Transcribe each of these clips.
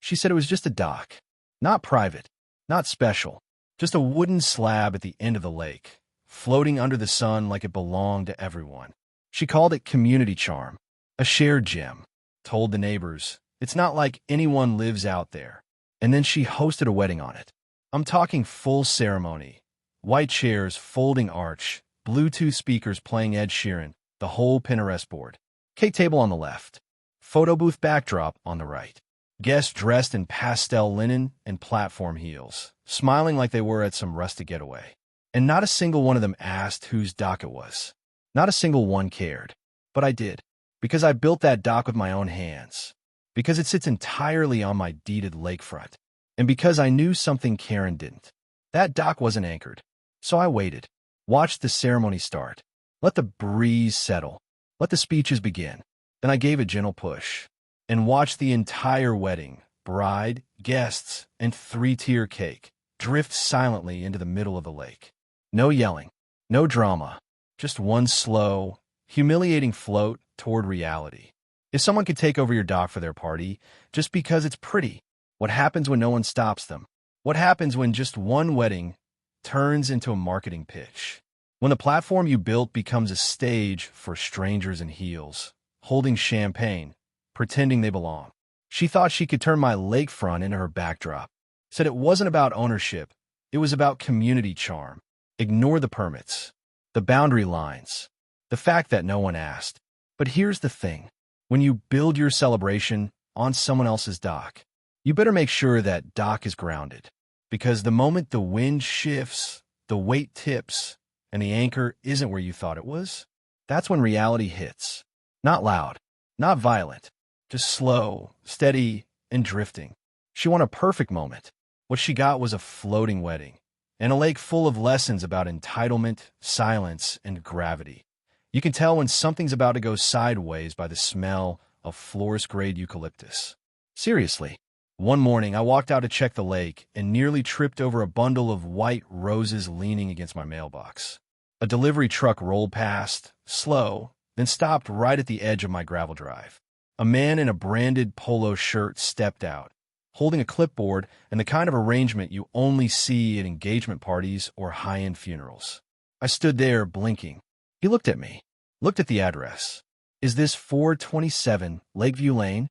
She said it was just a dock. Not private, not special, just a wooden slab at the end of the lake, floating under the sun like it belonged to everyone. She called it community charm, a shared gem, told the neighbors, it's not like anyone lives out there. And then she hosted a wedding on it. I'm talking full ceremony, white chairs, folding arch, Bluetooth speakers playing Ed Sheeran, the whole Pinterest board. Cake table on the left, photo booth backdrop on the right. Guests dressed in pastel linen and platform heels, smiling like they were at some rustic getaway. And not a single one of them asked whose dock it was. Not a single one cared. But I did, because I built that dock with my own hands, because it sits entirely on my deeded lakefront, and because I knew something Karen didn't. That dock wasn't anchored. So I waited, watched the ceremony start, let the breeze settle, let the speeches begin. Then I gave a gentle push and watched the entire wedding, bride, guests, and three-tier cake drift silently into the middle of the lake. No yelling, no drama, just one slow, humiliating float toward reality. If someone could take over your dock for their party just because it's pretty, what happens when no one stops them? What happens when just one wedding turns into a marketing pitch? When the platform you built becomes a stage for strangers in heels, holding champagne, pretending they belong. She thought she could turn my lakefront into her backdrop. Said it wasn't about ownership, it was about community charm. Ignore the permits, the boundary lines, the fact that no one asked. But here's the thing. When you build your celebration on someone else's dock, you better make sure that dock is grounded. Because the moment the wind shifts, the weight tips, and the anchor isn't where you thought it was, that's when reality hits. Not loud, not violent, just slow, steady, and drifting. She won a perfect moment. What she got was a floating wedding, and a lake full of lessons about entitlement, silence, and gravity. You can tell when something's about to go sideways by the smell of florist-grade eucalyptus. Seriously. One morning, I walked out to check the lake and nearly tripped over a bundle of white roses leaning against my mailbox. A delivery truck rolled past, slow, then stopped right at the edge of my gravel drive. A man in a branded polo shirt stepped out, holding a clipboard and the kind of arrangement you only see at engagement parties or high-end funerals. I stood there, blinking. He looked at me, looked at the address. Is this 427 Lakeview Lane?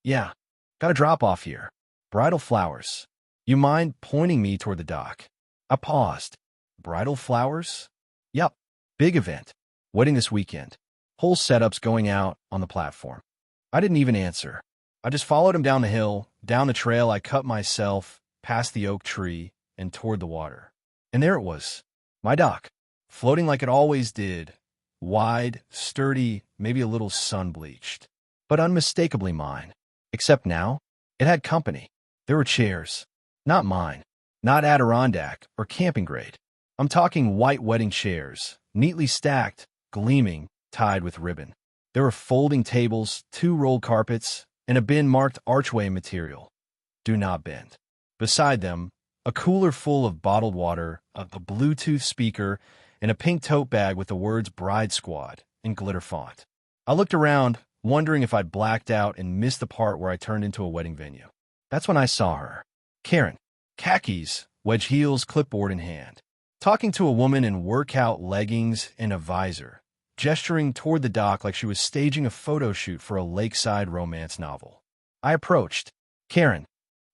Yeah. Got a drop-off here. Bridal flowers. You mind pointing me toward the dock? I paused. Bridal flowers? Yup. Big event. Wedding this weekend. Whole setups going out on the platform. I didn't even answer. I just followed him down the hill, down the trail I cut myself, past the oak tree, and toward the water. And there it was. My dock. Floating like it always did. Wide, sturdy, maybe a little sun-bleached. But unmistakably mine. Except now, it had company. There were chairs. Not mine. Not Adirondack or camping grade. I'm talking white wedding chairs, neatly stacked, gleaming, tied with ribbon. There were folding tables, 2 rolled carpets, and a bin marked archway material. Do not bend. Beside them, a cooler full of bottled water, a Bluetooth speaker, and a pink tote bag with the words Bride Squad in glitter font. I looked around, wondering if I'd blacked out and missed the part where I turned into a wedding venue. That's when I saw her. Karen, khakis, wedge heels, clipboard in hand, talking to a woman in workout leggings and a visor, gesturing toward the dock like she was staging a photo shoot for a lakeside romance novel. I approached. Karen.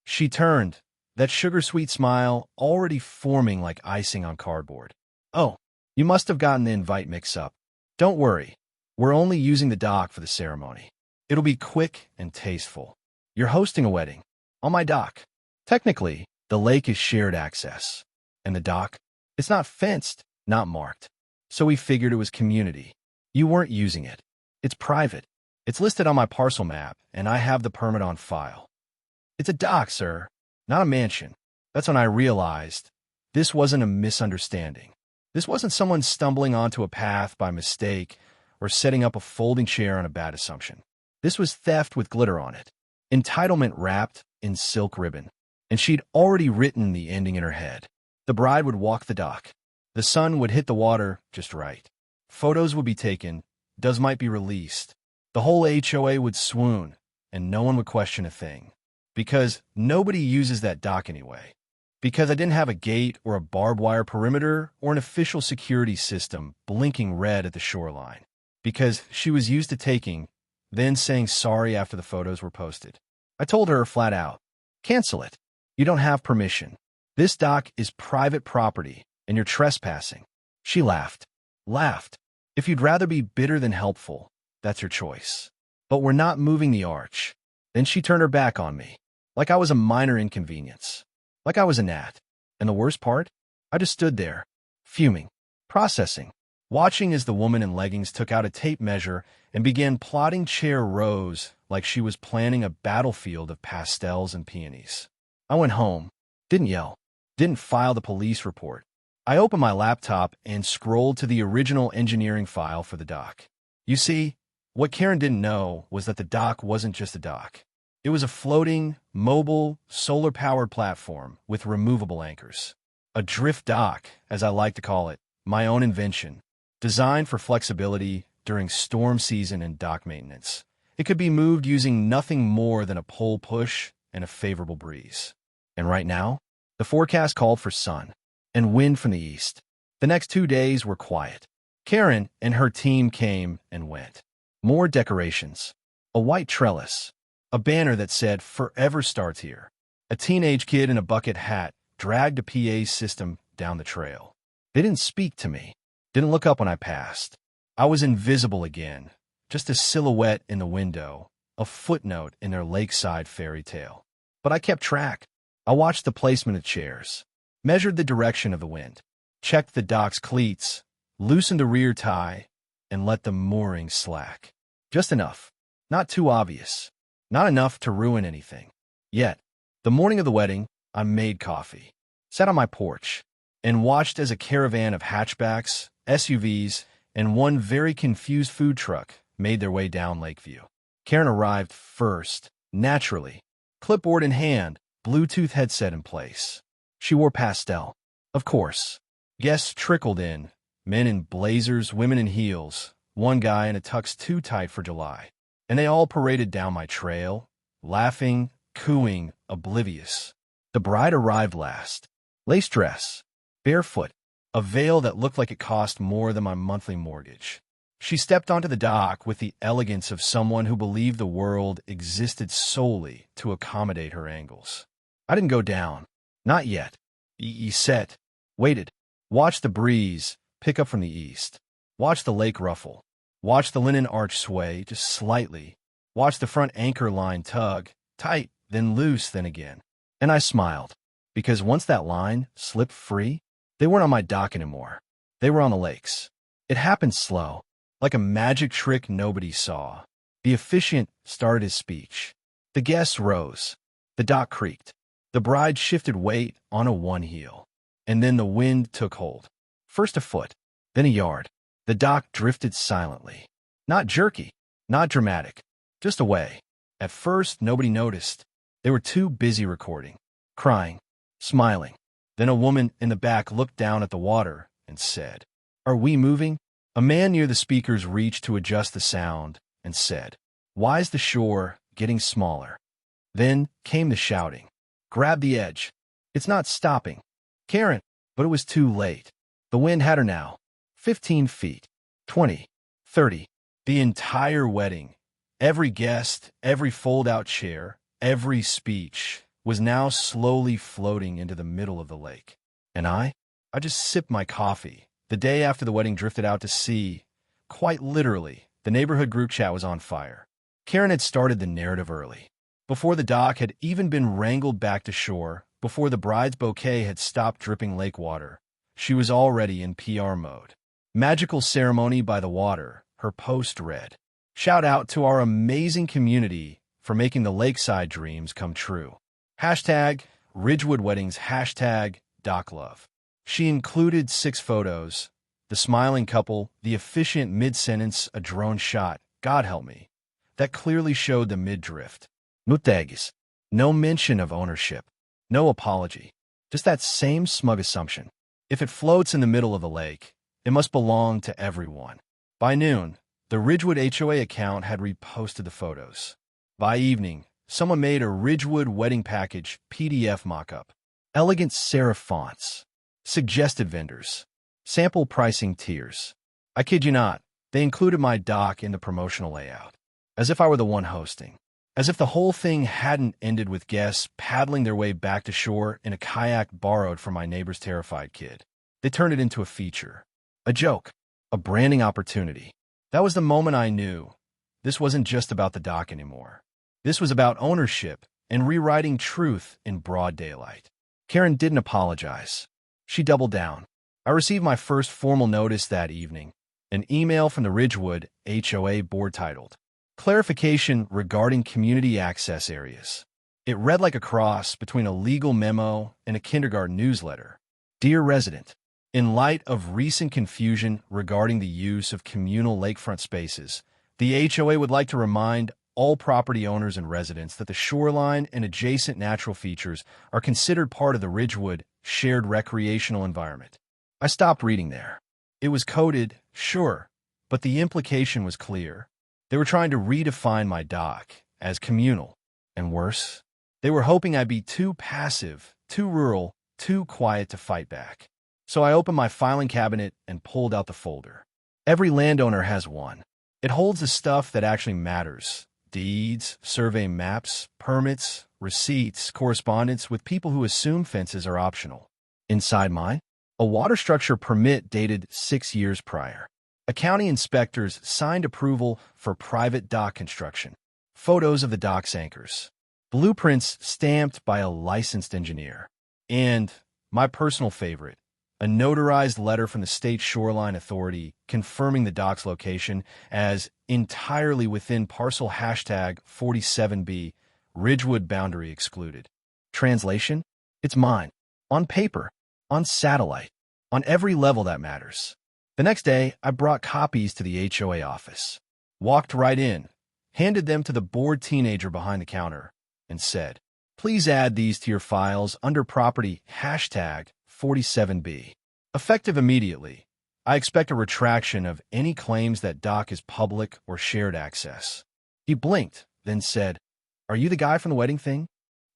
She turned, that sugar-sweet smile already forming like icing on cardboard. Oh, you must have gotten the invite mix-up. Don't worry. We're only using the dock for the ceremony. It'll be quick and tasteful. You're hosting a wedding. On my dock. Technically, the lake is shared access. And the dock? It's not fenced, not marked. So we figured it was community. You weren't using it. It's private. It's listed on my parcel map, and I have the permit on file. It's a dock, sir, not a mansion. That's when I realized this wasn't a misunderstanding. This wasn't someone stumbling onto a path by mistake or setting up a folding chair on a bad assumption. This was theft with glitter on it, entitlement wrapped in silk ribbon, and she'd already written the ending in her head. The bride would walk the dock. The sun would hit the water just right. Photos would be taken, doves might be released. The whole HOA would swoon, and no one would question a thing. Because nobody uses that dock anyway. Because I didn't have a gate or a barbed wire perimeter or an official security system blinking red at the shoreline. Because she was used to taking, then saying sorry after the photos were posted. I told her flat out, cancel it. You don't have permission. This dock is private property, and you're trespassing. She laughed. Laughed. If you'd rather be bitter than helpful, that's your choice. But we're not moving the arch. Then she turned her back on me, like I was a minor inconvenience, like I was a gnat. And the worst part? I just stood there, fuming, processing, watching as the woman in leggings took out a tape measure and began plotting chair rows like she was planning a battlefield of pastels and peonies. I went home, didn't yell, didn't file the police report. I opened my laptop and scrolled to the original engineering file for the dock. You see, what Karen didn't know was that the dock wasn't just a dock. It was a floating, mobile, solar-powered platform with removable anchors. A drift dock, as I like to call it, my own invention, designed for flexibility during storm season and dock maintenance. It could be moved using nothing more than a pole push and a favorable breeze. And right now, the forecast called for sun and wind from the east. The next 2 days were quiet. Karen and her team came and went. More decorations. A white trellis. A banner that said, "Forever starts here." A teenage kid in a bucket hat dragged a PA system down the trail. They didn't speak to me. Didn't look up when I passed. I was invisible again. Just a silhouette in the window. A footnote in their lakeside fairy tale. But I kept track. I watched the placement of chairs. Measured the direction of the wind. Checked the dock's cleats. Loosened the rear tie. And let the mooring slack. Just enough. Not too obvious. Not enough to ruin anything. Yet, the morning of the wedding, I made coffee, sat on my porch, and watched as a caravan of hatchbacks, SUVs, and one very confused food truck made their way down Lakeview. Karen arrived first, naturally, clipboard in hand, Bluetooth headset in place. She wore pastel. Of course. Guests trickled in, men in blazers, women in heels, one guy in a tux too tight for July. And they all paraded down my trail, laughing, cooing, oblivious. The bride arrived last. Lace dress, barefoot, a veil that looked like it cost more than my monthly mortgage. She stepped onto the dock with the elegance of someone who believed the world existed solely to accommodate her angles. I didn't go down. Not yet. Sat, waited, watched the breeze pick up from the east, watched the lake ruffle. Watch the linen arch sway, just slightly. Watch the front anchor line tug, tight, then loose, then again. And I smiled, because once that line slipped free, they weren't on my dock anymore. They were on the lakes. It happened slow, like a magic trick nobody saw. The officiant started his speech. The guests rose. The dock creaked. The bride shifted weight on a one heel. And then the wind took hold. First a foot, then a yard. The dock drifted silently. Not jerky, not dramatic, just away. At first, nobody noticed. They were too busy recording, crying, smiling. Then a woman in the back looked down at the water and said, "Are we moving?" A man near the speakers reached to adjust the sound and said, "Why's the shore getting smaller?" Then came the shouting. "Grab the edge. It's not stopping." Karen, but it was too late. The wind had her now. 15 feet, 20, 30, the entire wedding, every guest, every fold-out chair, every speech was now slowly floating into the middle of the lake. And I just sipped my coffee. The day after the wedding drifted out to sea, quite literally, the neighborhood group chat was on fire. Karen had started the narrative early. Before the dock had even been wrangled back to shore, before the bride's bouquet had stopped dripping lake water, she was already in PR mode. Magical ceremony by the water, her post read. Shout out to our amazing community for making the lakeside dreams come true. Hashtag Ridgewood Weddings, hashtag DocLove. She included 6 photos. The smiling couple, the efficient mid-sentence, a drone shot, God help me, that clearly showed the mid-drift. No tags. No mention of ownership. No apology. Just that same smug assumption. If it floats in the middle of the lake, it must belong to everyone. By noon, the Ridgewood HOA account had reposted the photos. By evening, Someone made a Ridgewood wedding package PDF mock-up. Elegant serif fonts. Suggested vendors. Sample pricing tiers. I kid you not, they included my dock in the promotional layout. As if I were the one hosting. As if the whole thing hadn't ended with guests paddling their way back to shore in a kayak borrowed from my neighbor's terrified kid. They turned it into a feature. A joke. A branding opportunity. That was the moment I knew this wasn't just about the dock anymore. This was about ownership and rewriting truth in broad daylight. Karen didn't apologize. She doubled down. I received my first formal notice that evening, an email from the Ridgewood HOA board titled, Clarification Regarding Community Access Areas. It read like a cross between a legal memo and a kindergarten newsletter. Dear resident, in light of recent confusion regarding the use of communal lakefront spaces, the HOA would like to remind all property owners and residents that the shoreline and adjacent natural features are considered part of the Ridgewood shared recreational environment. I stopped reading there. It was coded, sure, but the implication was clear. They were trying to redefine my dock as communal, and worse, they were hoping I'd be too passive, too rural, too quiet to fight back. So I opened my filing cabinet and pulled out the folder. Every landowner has one. It holds the stuff that actually matters. Deeds, survey maps, permits, receipts, correspondence with people who assume fences are optional. Inside mine, a water structure permit dated 6 years prior. A county inspector's signed approval for private dock construction. Photos of the dock's anchors. Blueprints stamped by a licensed engineer. And, my personal favorite, a notarized letter from the State Shoreline Authority confirming the dock's location as entirely within parcel hashtag 47B, Ridgewood boundary excluded. Translation? It's mine. On paper. On satellite. On every level that matters. The next day, I brought copies to the HOA office. Walked right in, handed them to the bored teenager behind the counter, and said, please add these to your files under property hashtag 47B. Effective immediately, I expect a retraction of any claims that dock is public or shared access. He blinked, then said, are you the guy from the wedding thing?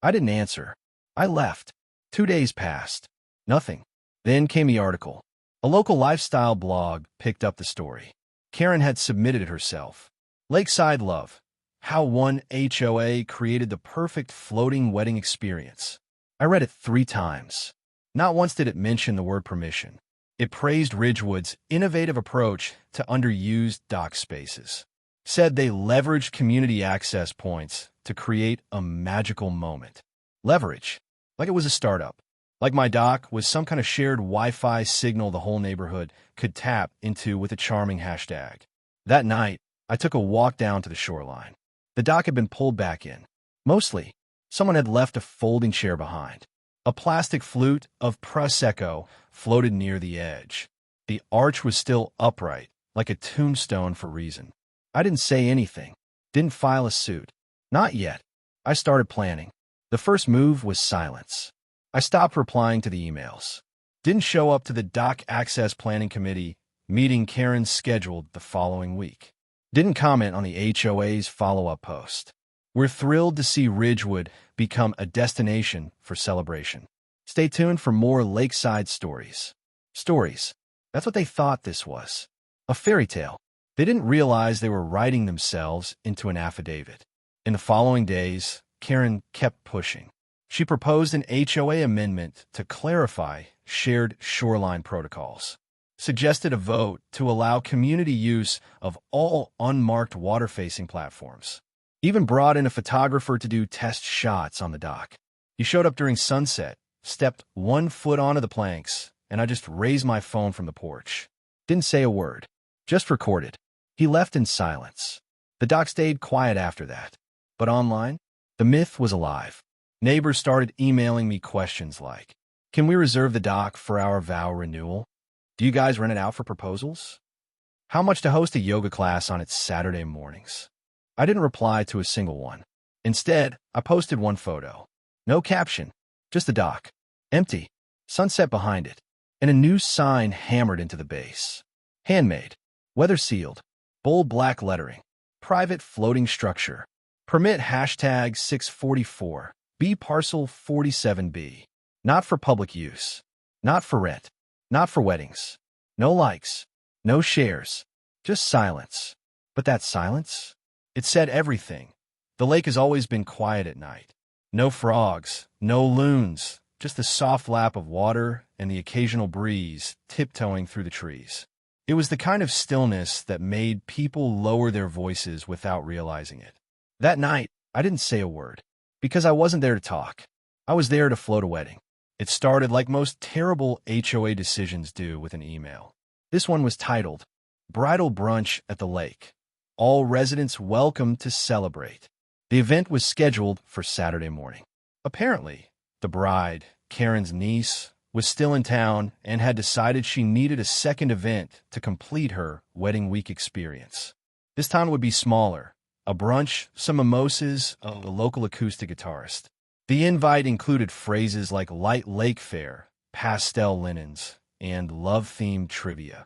I didn't answer. I left. 2 days passed. Nothing. Then came the article. A local lifestyle blog picked up the story. Karen had submitted it herself. Lakeside Love. How one HOA created the perfect floating wedding experience. I read it 3 times. Not once did it mention the word permission. It praised Ridgewood's innovative approach to underused dock spaces. Said they leveraged community access points to create a magical moment. Leverage. Like it was a startup. Like my dock was some kind of shared Wi-Fi signal the whole neighborhood could tap into with a charming hashtag. That night, I took a walk down to the shoreline. The dock had been pulled back in. Mostly, someone had left a folding chair behind. A plastic flute of Prosecco floated near the edge. The arch was still upright, like a tombstone for reason. I didn't say anything. Didn't file a suit. Not yet. I started planning. The first move was silence. I stopped replying to the emails. Didn't show up to the Dock Access Planning Committee meeting Karen scheduled the following week. Didn't comment on the HOA's follow-up post. We're thrilled to see Ridgewood become a destination for celebration. Stay tuned for more lakeside stories. Stories. That's what they thought this was. A fairy tale. They didn't realize they were writing themselves into an affidavit. In the following days, Karen kept pushing. She proposed an HOA amendment to clarify shared shoreline protocols. Suggested a vote to allow community use of all unmarked water-facing platforms. Even brought in a photographer to do test shots on the dock. He showed up during sunset, stepped 1 foot onto the planks, and I just raised my phone from the porch. Didn't say a word. Just recorded. He left in silence. The dock stayed quiet after that. But online, the myth was alive. Neighbors started emailing me questions like, can we reserve the dock for our vow renewal? Do you guys rent it out for proposals? How much to host a yoga class on its Saturday mornings? I didn't reply to a single one. Instead, I posted one photo. No caption, just the dock. Empty, sunset behind it, and a new sign hammered into the base. Handmade, weather-sealed, bold black lettering, private floating structure, Permit hashtag 644. B parcel 47B. Not for public use. Not for rent. Not for weddings. No likes. No shares. Just silence. But that silence? It said everything. The lake has always been quiet at night. No frogs. No loons. Just the soft lap of water and the occasional breeze tiptoeing through the trees. It was the kind of stillness that made people lower their voices without realizing it. That night, I didn't say a word, because I wasn't there to talk. I was there to float a wedding. It started like most terrible HOA decisions do, with an email. This one was titled, Bridal Brunch at the Lake. All residents welcome to celebrate. The event was scheduled for Saturday morning. Apparently, the bride, Karen's niece, was still in town and had decided she needed a second event to complete her wedding week experience. This time would be smaller. A brunch, some mimosas, a local acoustic guitarist. The invite included phrases like light lake fare, pastel linens, and love-themed trivia.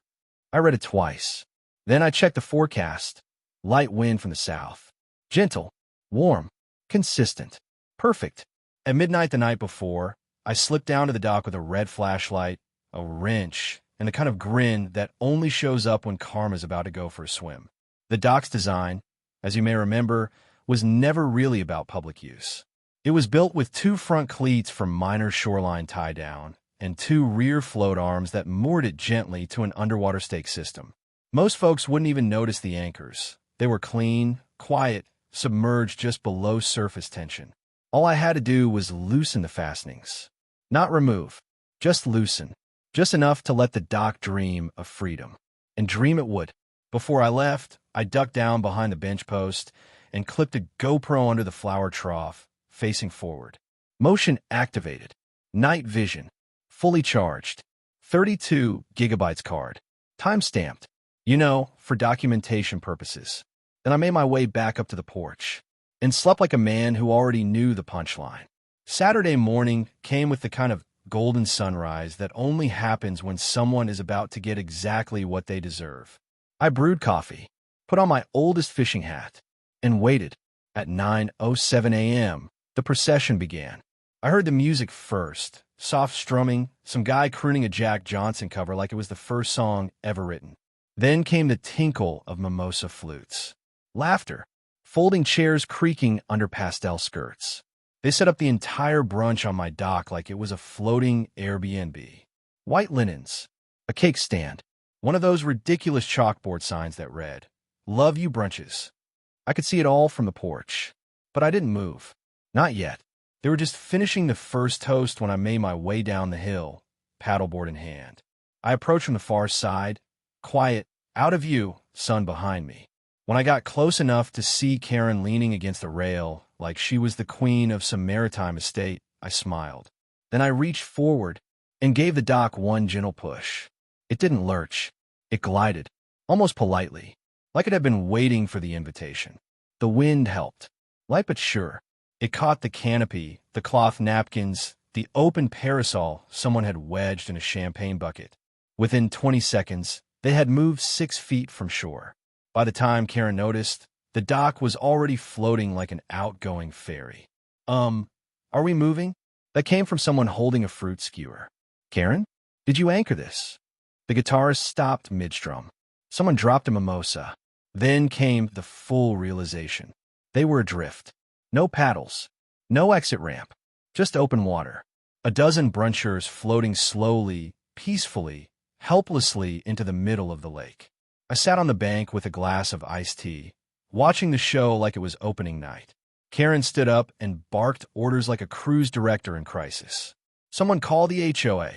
I read it twice. Then I checked the forecast. Light wind from the south. Gentle, warm, consistent, perfect. At midnight the night before, I slipped down to the dock with a red flashlight, a wrench, and the kind of grin that only shows up when karma's about to go for a swim. The dock's design, as you may remember, was never really about public use. It was built with 2 front cleats for minor shoreline tie-down and 2 rear float arms that moored it gently to an underwater stake system. Most folks wouldn't even notice the anchors. They were clean, quiet, submerged just below surface tension. All I had to do was loosen the fastenings. Not remove, just loosen. Just enough to let the dock dream of freedom. And dream it would. Before I left, I ducked down behind the bench post and clipped a GoPro under the flower trough, facing forward. Motion activated. Night vision. Fully charged. 32 gigabytes card. Time stamped. You know, for documentation purposes. Then I made my way back up to the porch and slept like a man who already knew the punchline. Saturday morning came with the kind of golden sunrise that only happens when someone is about to get exactly what they deserve. I brewed coffee, put on my oldest fishing hat, and waited. At 9:07 a.m., the procession began. I heard the music first, soft strumming, some guy crooning a Jack Johnson cover like it was the first song ever written. Then came the tinkle of mimosa flutes. Laughter. Folding chairs creaking under pastel skirts. They set up the entire brunch on my dock like it was a floating Airbnb. White linens. A cake stand. One of those ridiculous chalkboard signs that read, Love you brunches. I could see it all from the porch. But I didn't move. Not yet. They were just finishing the first toast when I made my way down the hill, paddleboard in hand. I approached from the far side, quiet, out of view, sun behind me. When I got close enough to see Karen leaning against the rail, like she was the queen of some maritime estate, I smiled. Then I reached forward and gave the dock one gentle push. It didn't lurch. It glided, almost politely, like it had been waiting for the invitation. The wind helped. Light but sure. It caught the canopy, the cloth napkins, the open parasol someone had wedged in a champagne bucket. Within 20 seconds, they had moved 6 feet from shore. By the time Karen noticed, the dock was already floating like an outgoing ferry. Are we moving? That came from someone holding a fruit skewer. Karen? Did you anchor this? The guitarist stopped mid-strum. Someone dropped a mimosa. Then came the full realization. They were adrift. No paddles. No exit ramp. Just open water. A dozen brunchers floating slowly, peacefully, helplessly into the middle of the lake. I sat on the bank with a glass of iced tea, watching the show like it was opening night. Karen stood up and barked orders like a cruise director in crisis. Someone call the HOA.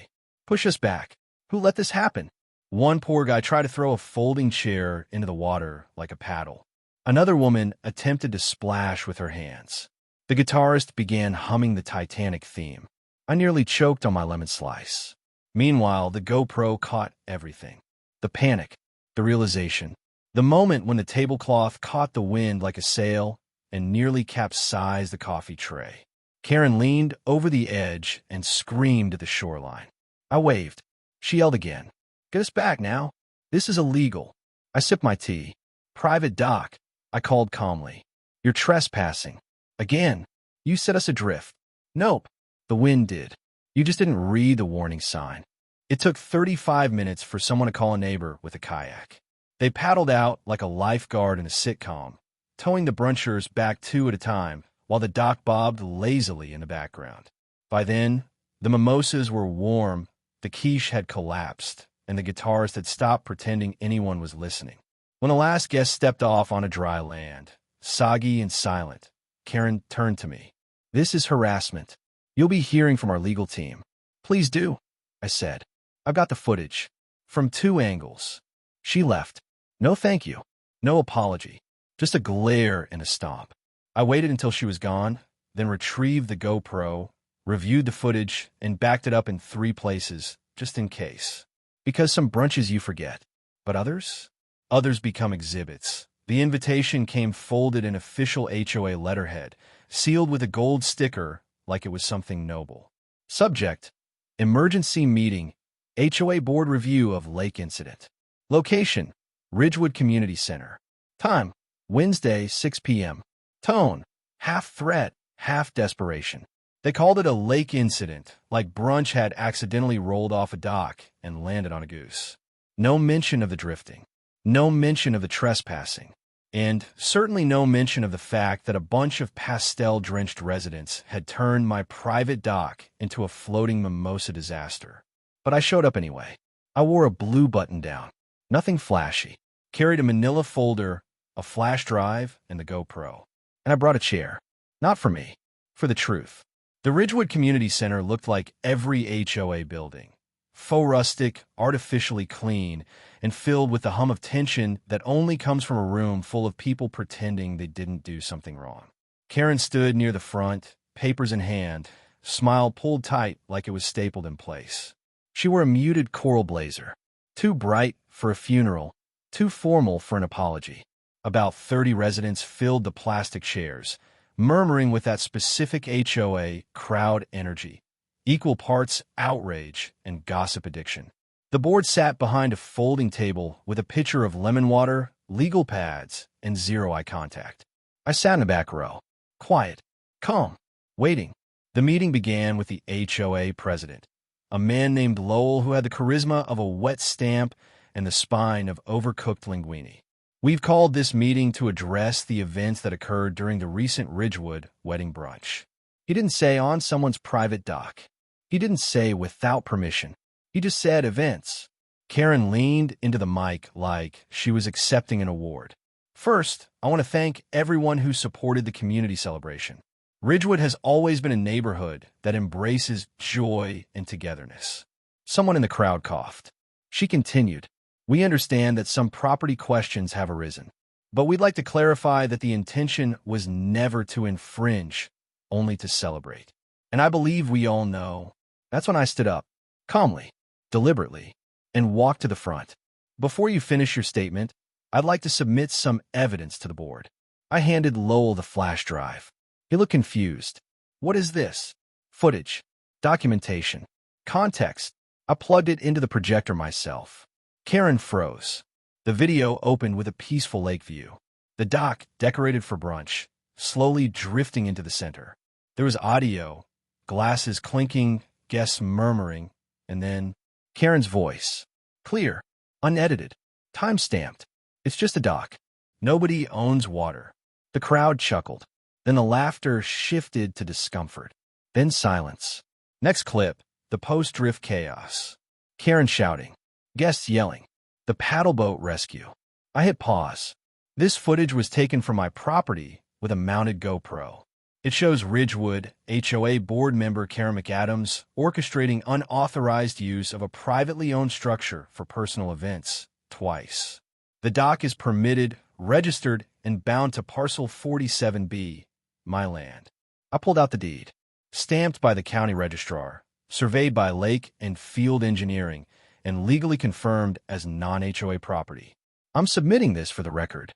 Push us back. Who let this happen? One poor guy tried to throw a folding chair into the water like a paddle. Another woman attempted to splash with her hands. The guitarist began humming the Titanic theme. I nearly choked on my lemon slice. Meanwhile, the GoPro caught everything. The panic. The realization. The moment when the tablecloth caught the wind like a sail and nearly capsized the coffee tray. Karen leaned over the edge and screamed at the shoreline. I waved. She yelled again. Get us back now. This is illegal. I sipped my tea. Private dock, I called calmly. You're trespassing. Again. You set us adrift. Nope. The wind did. You just didn't read the warning sign. It took 35 minutes for someone to call a neighbor with a kayak. They paddled out like a lifeguard in a sitcom, towing the brunchers back two at a time, while the dock bobbed lazily in the background. By then, the mimosas were warm, the quiche had collapsed, and the guitarist had stopped pretending anyone was listening. When the last guest stepped off on a dry land, soggy and silent, Karen turned to me. "This is harassment. You'll be hearing from our legal team." "Please do," I said. "I've got the footage. From 2 angles." She left. No thank you. No apology. Just a glare and a stomp. I waited until she was gone, then retrieved the GoPro, reviewed the footage, and backed it up in 3 places, just in case. Because some brunches you forget. But others? Others become exhibits. The invitation came folded in official HOA letterhead, sealed with a gold sticker like it was something noble. Subject: Emergency Meeting, HOA Board Review of Lake Incident. Location: Ridgewood Community Center. Time: Wednesday, 6 p.m. Tone: half threat, half desperation. They called it a lake incident, like brunch had accidentally rolled off a dock and landed on a goose. No mention of the drifting. No mention of the trespassing. And certainly no mention of the fact that a bunch of pastel-drenched residents had turned my private dock into a floating mimosa disaster. But I showed up anyway. I wore a blue button-down. Nothing flashy. Carried a manila folder, a flash drive, and the GoPro. And I brought a chair. Not for me. For the truth. The Ridgewood Community Center looked like every HOA building. Faux rustic, artificially clean, and filled with the hum of tension that only comes from a room full of people pretending they didn't do something wrong. Karen stood near the front, papers in hand, smile pulled tight like it was stapled in place. She wore a muted coral blazer. Too bright for a funeral, too formal for an apology. About 30 residents filled the plastic chairs, murmuring with that specific HOA crowd energy. Equal parts outrage and gossip addiction. The board sat behind a folding table with a pitcher of lemon water, legal pads, and 0 eye contact. I sat in the back row. Quiet. Calm. Waiting. The meeting began with the HOA president, a man named Lowell who had the charisma of a wet stamp and the spine of overcooked linguine. "We've called this meeting to address the events that occurred during the recent Ridgewood wedding brunch." He didn't say on someone's private dock. He didn't say without permission. He just said events. Karen leaned into the mic like she was accepting an award. "First, I want to thank everyone who supported the community celebration. Ridgewood has always been a neighborhood that embraces joy and togetherness." Someone in the crowd coughed. She continued, "We understand that some property questions have arisen, but we'd like to clarify that the intention was never to infringe, only to celebrate. And I believe we all know." That's when I stood up, calmly, deliberately, and walked to the front. "Before you finish your statement, I'd like to submit some evidence to the board." I handed Lowell the flash drive. He looked confused. "What is this?" "Footage. Documentation. Context." I plugged it into the projector myself. Karen froze. The video opened with a peaceful lake view. The dock, decorated for brunch, slowly drifting into the center. There was audio, glasses clinking, guests murmuring, and then Karen's voice. Clear, unedited, time-stamped. "It's just a dock. Nobody owns water." The crowd chuckled. Then the laughter shifted to discomfort. Then silence. Next clip, the post-drift chaos. Karen shouting. Guests yelling. The paddle boat rescue. I hit pause. This footage was taken from my property with a mounted GoPro. It shows Ridgewood HOA board member Karen McAdams orchestrating unauthorized use of a privately owned structure for personal events twice. The dock is permitted, registered, and bound to Parcel 47B, my land. I pulled out the deed, stamped by the county registrar, surveyed by Lake and Field Engineering, and legally confirmed as non-HOA property. "I'm submitting this for the record."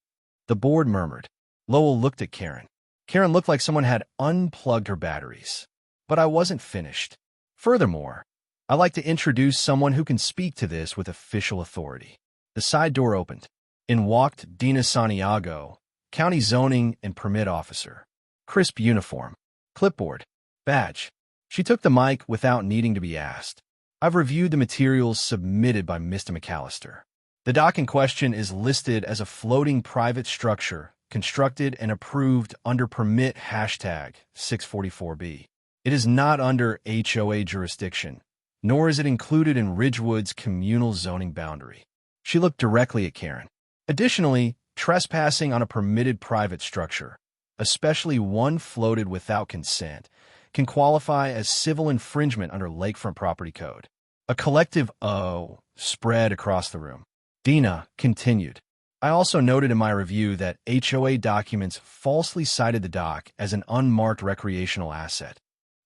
The board murmured. Lowell looked at Karen. Karen looked like someone had unplugged her batteries. But I wasn't finished. Furthermore, I'd like to introduce someone who can speak to this with official authority. The side door opened. In walked Dina Santiago, county zoning and permit officer. Crisp uniform. Clipboard. Badge. She took the mic without needing to be asked. I've reviewed the materials submitted by Mr. McAllister. The dock in question is listed as a floating private structure constructed and approved under permit hashtag 644B. It is not under HOA jurisdiction, nor is it included in Ridgewood's communal zoning boundary. She looked directly at Karen. Additionally, trespassing on a permitted private structure, especially one floated without consent, can qualify as civil infringement under Lakefront Property Code. A collective "oh" spread across the room. Dina continued. I also noted in my review that HOA documents falsely cited the dock as an unmarked recreational asset.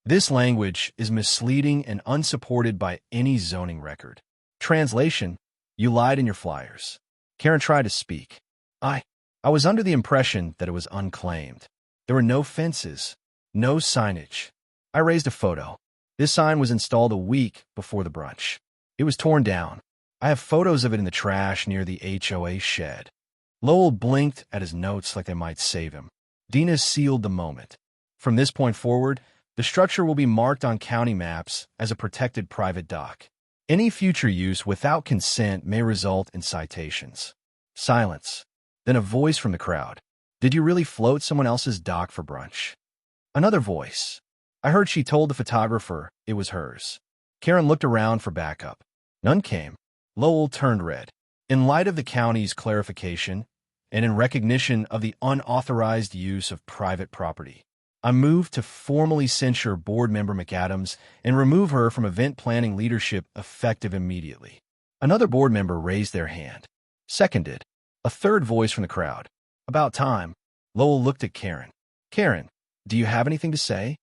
This language is misleading and unsupported by any zoning record. Translation: you lied in your flyers. Karen tried to speak. I was under the impression that it was unclaimed. There were no fences, no signage. I raised a photo. This sign was installed a week before the brunch. It was torn down. I have photos of it in the trash near the HOA shed. Lowell blinked at his notes like they might save him. Dina sealed the moment. From this point forward, the structure will be marked on county maps as a protected private dock. Any future use without consent may result in citations. Silence. Then a voice from the crowd. Did you really float someone else's dock for brunch? Another voice. I heard she told the photographer it was hers. Karen looked around for backup. None came. Lowell turned red. In light of the county's clarification, and in recognition of the unauthorized use of private property, I moved to formally censure board member McAdams and remove her from event planning leadership effective immediately. Another board member raised their hand. Seconded. A third voice from the crowd. About time. Lowell looked at Karen. Karen, do you have anything to say?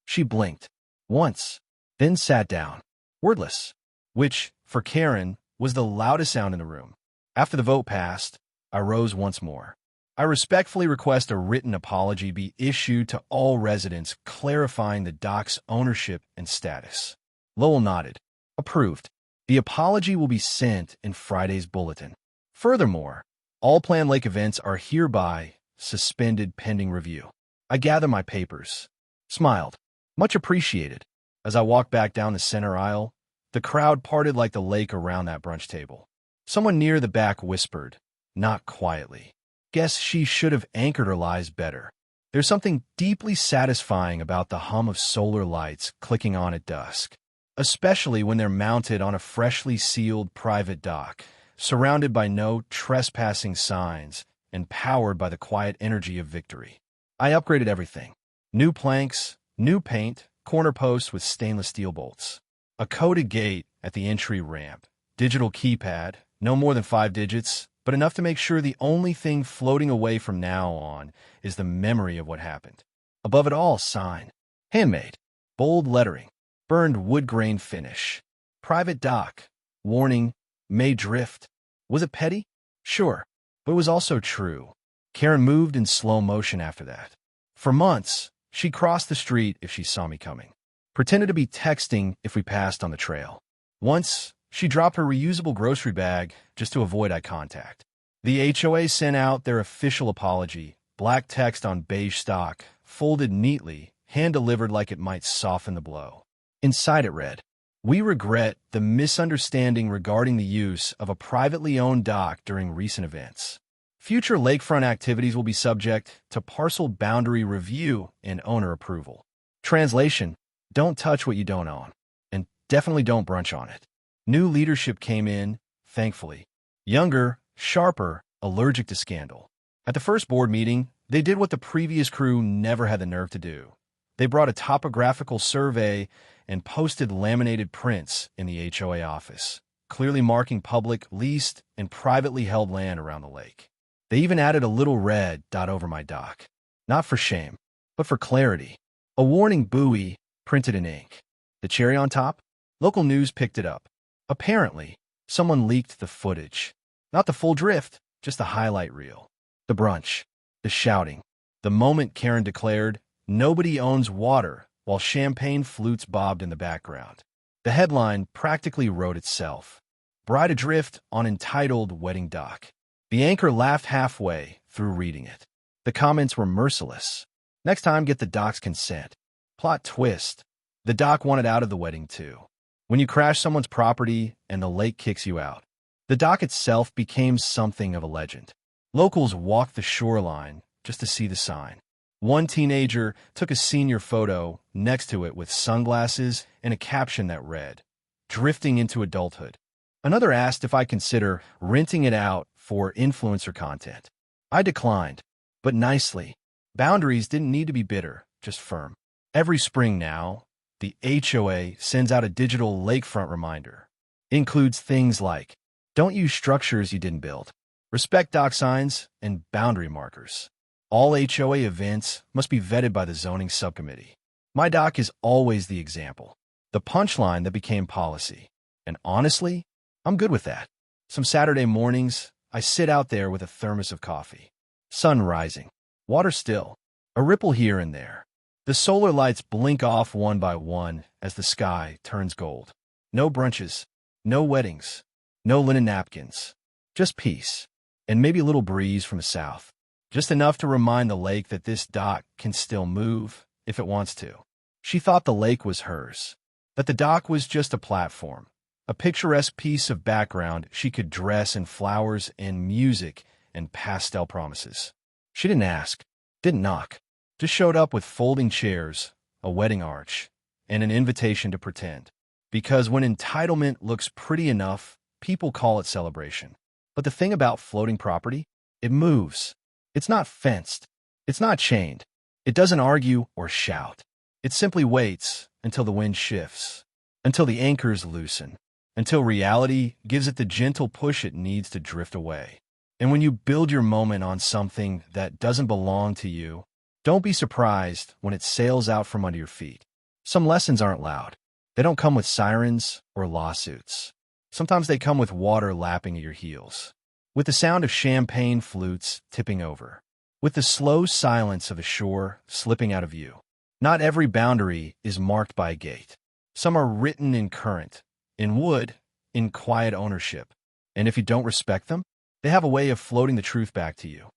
She blinked. Once. Then sat down. Wordless. Which, for Karen, was the loudest sound in the room. After the vote passed, I rose once more. I respectfully request a written apology be issued to all residents clarifying the dock's ownership and status. Lowell nodded. Approved. The apology will be sent in Friday's bulletin. Furthermore, all planned lake events are hereby suspended pending review. I gather my papers. Smiled. Much appreciated. As I walked back down the center aisle, the crowd parted like the lake around that brunch table. Someone near the back whispered, not quietly, guess she should have anchored her lies better. There's something deeply satisfying about the hum of solar lights clicking on at dusk, especially when they're mounted on a freshly sealed private dock, surrounded by no trespassing signs and powered by the quiet energy of victory. I upgraded everything. New planks, new paint, corner posts with stainless steel bolts. A coded gate at the entry ramp. Digital keypad, no more than 5 digits, but enough to make sure the only thing floating away from now on is the memory of what happened. Above it all, sign. Handmade. Bold lettering. Burned wood grain finish. Private dock. Warning, may drift. Was it petty? Sure, but it was also true. Karen moved in slow motion after that. For months, she crossed the street if she saw me coming. Pretended to be texting if we passed on the trail. Once, she dropped her reusable grocery bag just to avoid eye contact. The HOA sent out their official apology, black text on beige stock, folded neatly, hand-delivered like it might soften the blow. Inside it read, "We regret the misunderstanding regarding the use of a privately owned dock during recent events. Future lakefront activities will be subject to parcel boundary review and owner approval." Translation: don't touch what you don't own, and definitely don't brunch on it. New leadership came in, thankfully. Younger, sharper, allergic to scandal. At the first board meeting, they did what the previous crew never had the nerve to do. They brought a topographical survey and posted laminated prints in the HOA office, clearly marking public, leased, and privately held land around the lake. They even added a little red dot over my dock. Not for shame, but for clarity. A warning buoy printed in ink. The cherry on top? Local news picked it up. Apparently, someone leaked the footage. Not the full drift, just the highlight reel. The brunch. The shouting. The moment Karen declared, "Nobody owns water," while champagne flutes bobbed in the background. The headline practically wrote itself. Bride adrift on entitled wedding dock. The anchor laughed halfway through reading it. The comments were merciless. Next time, get the doc's consent. Plot twist. The doc wanted out of the wedding too. When you crash someone's property and the lake kicks you out, the dock itself became something of a legend. Locals walked the shoreline just to see the sign. One teenager took a senior photo next to it with sunglasses and a caption that read, "Drifting into adulthood." Another asked if I consider renting it out for influencer content. I declined, but nicely. Boundaries didn't need to be bitter, just firm. Every spring now, the HOA sends out a digital lakefront reminder. It includes things like, don't use structures you didn't build, respect dock signs, and boundary markers. All HOA events must be vetted by the zoning subcommittee. My dock is always the example, the punchline that became policy. And honestly, I'm good with that. Some Saturday mornings, I sit out there with a thermos of coffee. Sun rising, water still, a ripple here and there. The solar lights blink off one by one as the sky turns gold. No brunches, no weddings, no linen napkins, just peace, and maybe a little breeze from the south. Just enough to remind the lake that this dock can still move if it wants to. She thought the lake was hers, that the dock was just a platform, a picturesque piece of background she could dress in flowers and music and pastel promises. She didn't ask, didn't knock, just showed up with folding chairs, a wedding arch, and an invitation to pretend. Because when entitlement looks pretty enough, people call it celebration. But the thing about floating property, it moves. It's not fenced. It's not chained. It doesn't argue or shout. It simply waits until the wind shifts, until the anchors loosen, until reality gives it the gentle push it needs to drift away. And when you build your moment on something that doesn't belong to you, don't be surprised when it sails out from under your feet. Some lessons aren't loud. They don't come with sirens or lawsuits. Sometimes they come with water lapping at your heels, with the sound of champagne flutes tipping over, with the slow silence of a shore slipping out of view. Not every boundary is marked by a gate. Some are written in current, in wood, in quiet ownership. And if you don't respect them, they have a way of floating the truth back to you.